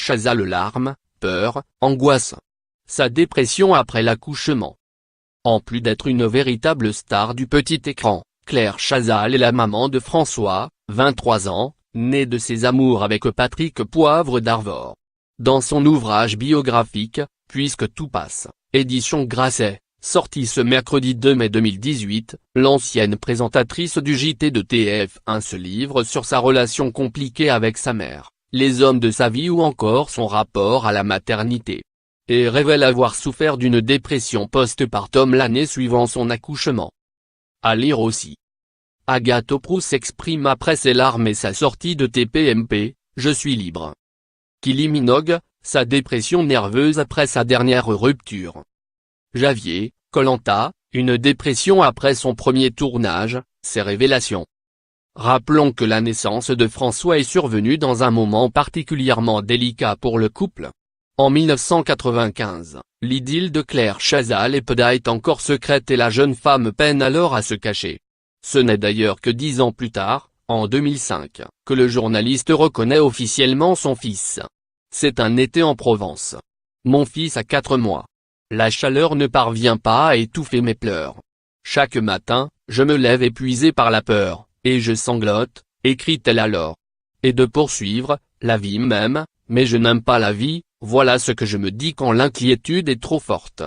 Chazal larmes, peur, angoisse. Sa dépression après l'accouchement. En plus d'être une véritable star du petit écran, Claire Chazal est la maman de François, 23 ans, né de ses amours avec Patrick Poivre d'Arvor. Dans son ouvrage biographique, Puisque tout passe, édition Grasset, sorti ce mercredi 2 mai 2018, l'ancienne présentatrice du JT de TF1 se livre sur sa relation compliquée avec sa mère, les hommes de sa vie ou encore son rapport à la maternité. Et révèle avoir souffert d'une dépression post-partum l'année suivant son accouchement. À lire aussi. Agathe Auproust s'exprime après ses larmes et sa sortie de TPMP, Je suis libre. Kylie Minogue, sa dépression nerveuse après sa dernière rupture. Javier, Koh-Lanta, une dépression après son premier tournage, ses révélations. Rappelons que la naissance de François est survenue dans un moment particulièrement délicat pour le couple. En 1995, l'idylle de Claire Chazal et Peda est encore secrète et la jeune femme peine alors à se cacher. Ce n'est d'ailleurs que 10 ans plus tard, en 2005, que le journaliste reconnaît officiellement son fils. C'est un été en Provence. Mon fils a 4 mois. La chaleur ne parvient pas à étouffer mes pleurs. Chaque matin, je me lève épuisé par la peur, et je sanglote, écrit-elle alors. Et de poursuivre, la vie m'aime, mais je n'aime pas la vie, voilà ce que je me dis quand l'inquiétude est trop forte.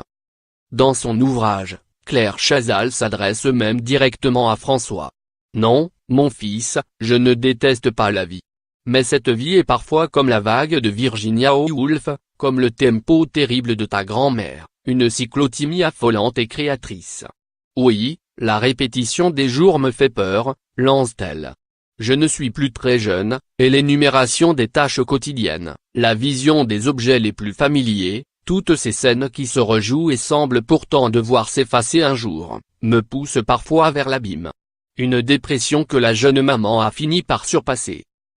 Dans son ouvrage, Claire Chazal s'adresse même directement à François. Non, mon fils, je ne déteste pas la vie. Mais cette vie est parfois comme la vague de Virginia Woolf, comme le tempo terrible de ta grand-mère, une cyclothymie affolante et créatrice. Oui, la répétition des jours me fait peur, lance-t-elle. Je ne suis plus très jeune, et l'énumération des tâches quotidiennes, la vision des objets les plus familiers, toutes ces scènes qui se rejouent et semblent pourtant devoir s'effacer un jour, me poussent parfois vers l'abîme. Une dépression que la jeune maman a fini par surpasser.